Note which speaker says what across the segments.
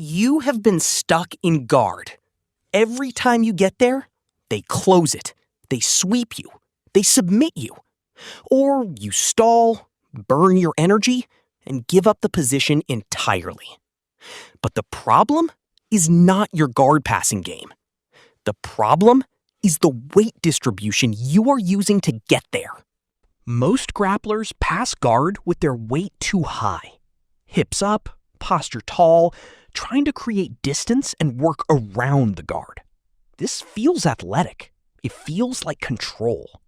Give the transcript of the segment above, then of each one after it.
Speaker 1: You have been stuck in guard. Every time you get there, they close it, they sweep you, they submit you. Or you stall, burn your energy, and give up the position entirely. But the problem is not your guard passing game. The problem is the weight distribution you are using to get there. Most grapplers pass guard with their weight too high. Hips up, posture tall, trying to create distance and work around the guard. This feels athletic. It feels like control.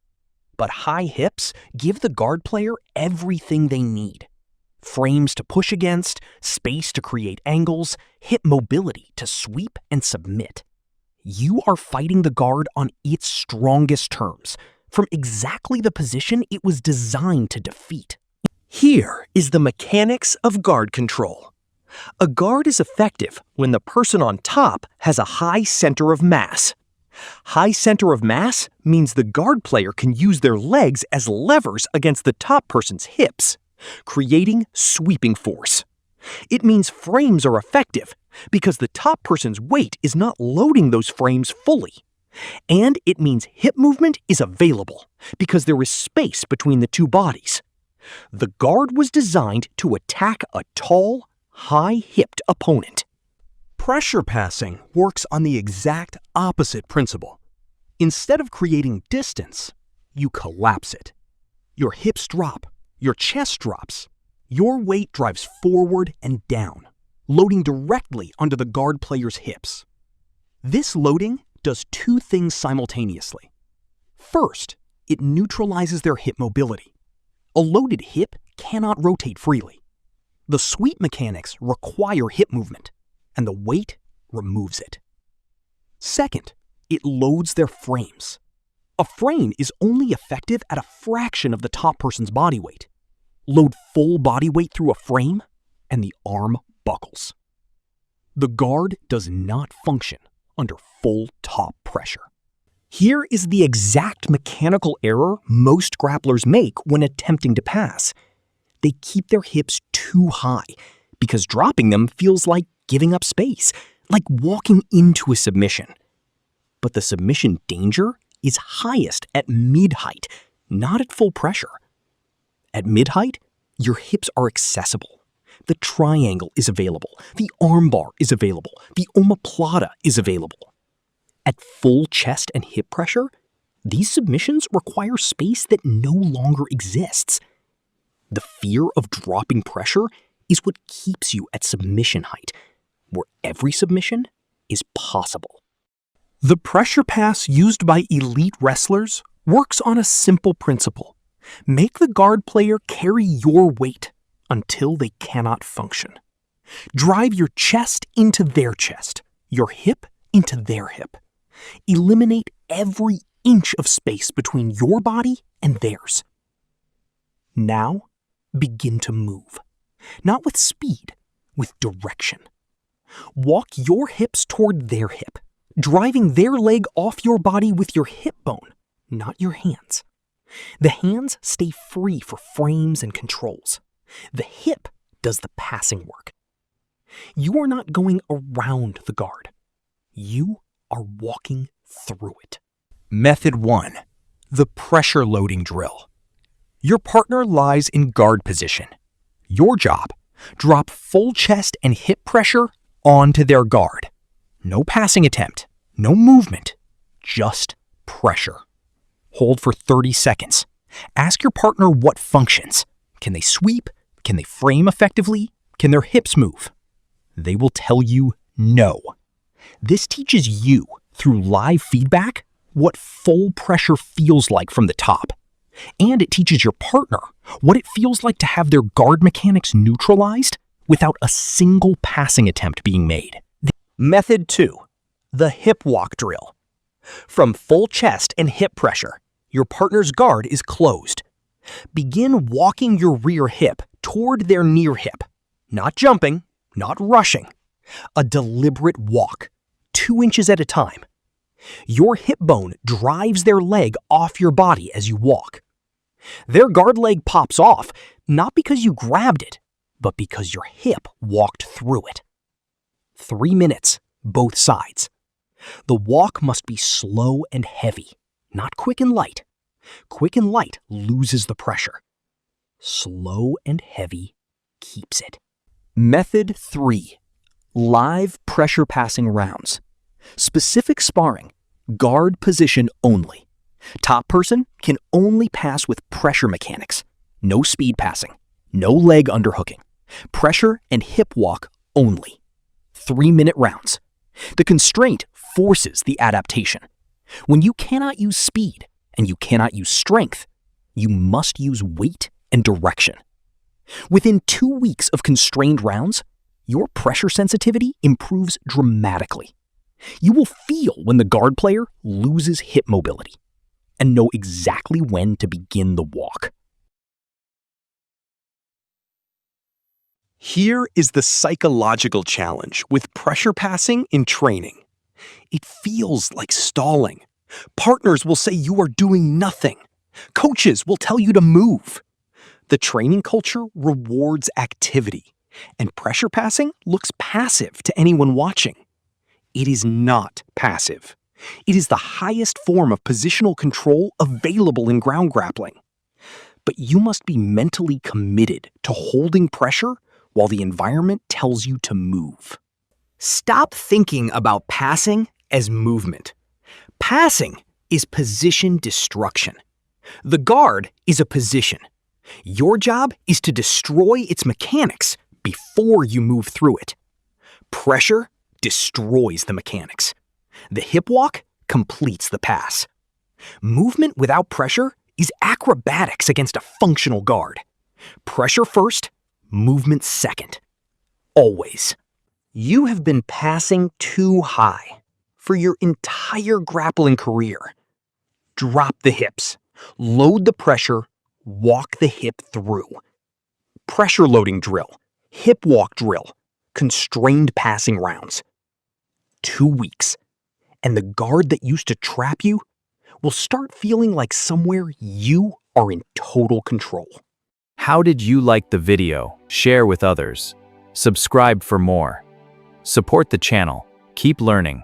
Speaker 1: But high hips give the guard player everything they need. Frames to push against, space to create angles, hip mobility to sweep and submit. You are fighting the guard on its strongest terms, from exactly the position it was designed to defeat. Here is the mechanics of guard control. A guard is effective when the person on top has a high center of mass. High center of mass means the guard player can use their legs as levers against the top person's hips, creating sweeping force. It means frames are effective because the top person's weight is not loading those frames fully. And it means hip movement is available because there is space between the two bodies. The guard was designed to attack a tall, high-hipped opponent. Pressure passing works on the exact opposite principle. Instead of creating distance, you collapse it. Your hips drop, your chest drops. Your weight drives forward and down, loading directly onto the guard player's hips. This loading does two things simultaneously. First, it neutralizes their hip mobility. A loaded hip cannot rotate freely. The sweep mechanics require hip movement, and the weight removes it. Second, it loads their frames. A frame is only effective at a fraction of the top person's body weight. Load full body weight through a frame, and the arm buckles. The guard does not function under full top pressure. Here is the exact mechanical error most grapplers make when attempting to pass. They keep their hips too high because dropping them feels like giving up space, like walking into a submission. But the submission danger is highest at mid-height, not at full pressure. At mid-height, your hips are accessible. The triangle is available. The armbar is available. The omoplata is available. At full chest and hip pressure, these submissions require space that no longer exists. The fear of dropping pressure is what keeps you at submission height, where every submission is possible. The pressure pass used by elite wrestlers works on a simple principle. Make the guard player carry your weight until they cannot function. Drive your chest into their chest, your hip into their hip. Eliminate every inch of space between your body and theirs. Now, begin to move. Not with speed, with direction. Walk your hips toward their hip, driving their leg off your body with your hip bone, not your hands. The hands stay free for frames and controls. The hip does the passing work. You are not going around the guard. You are walking through it. Method 1. The pressure loading drill. Your partner lies in guard position. Your job, drop full chest and hip pressure onto their guard. No passing attempt, no movement, just pressure. Hold for 30 seconds. Ask your partner what functions. Can they sweep? Can they frame effectively? Can their hips move? They will tell you no. This teaches you, through live feedback, what full pressure feels like from the top. And it teaches your partner what it feels like to have their guard mechanics neutralized without a single passing attempt being made. Method 2. The hip walk drill. From full chest and hip pressure, your partner's guard is closed. Begin walking your rear hip toward their near hip. Not jumping, not rushing. A deliberate walk, 2 inches at a time. Your hip bone drives their leg off your body as you walk. Their guard leg pops off, not because you grabbed it, but because your hip walked through it. 3 minutes, both sides. The walk must be slow and heavy, not quick and light. Quick and light loses the pressure. Slow and heavy keeps it. Method 3. Live pressure passing rounds. Specific sparring, guard position only. Top person can only pass with pressure mechanics. No speed passing, no leg underhooking. Pressure and hip walk only. 3-minute rounds. The constraint forces the adaptation. When you cannot use speed and you cannot use strength, you must use weight and direction. Within 2 weeks of constrained rounds, your pressure sensitivity improves dramatically. You will feel when the guard player loses hip mobility and know exactly when to begin the walk. Here is the psychological challenge with pressure passing in training. It feels like stalling. Partners will say you are doing nothing. Coaches will tell you to move. The training culture rewards activity, and pressure passing looks passive to anyone watching. It is not passive. It is the highest form of positional control available in ground grappling. But you must be mentally committed to holding pressure while the environment tells you to move. Stop thinking about passing as movement. Passing is position destruction. The guard is a position. Your job is to destroy its mechanics before you move through it. Pressure destroys the mechanics. The hip walk completes the pass. Movement without pressure is acrobatics against a functional guard. Pressure first, movement second. Always. You have been passing too high for your entire grappling career. Drop the hips, load the pressure, walk the hip through. Pressure loading drill, hip walk drill, constrained passing rounds. 2 weeks, and the guard that used to trap you will start feeling like somewhere you are in total control.
Speaker 2: How did you like the video? Share with others. Subscribe for more. Support the channel. Keep learning.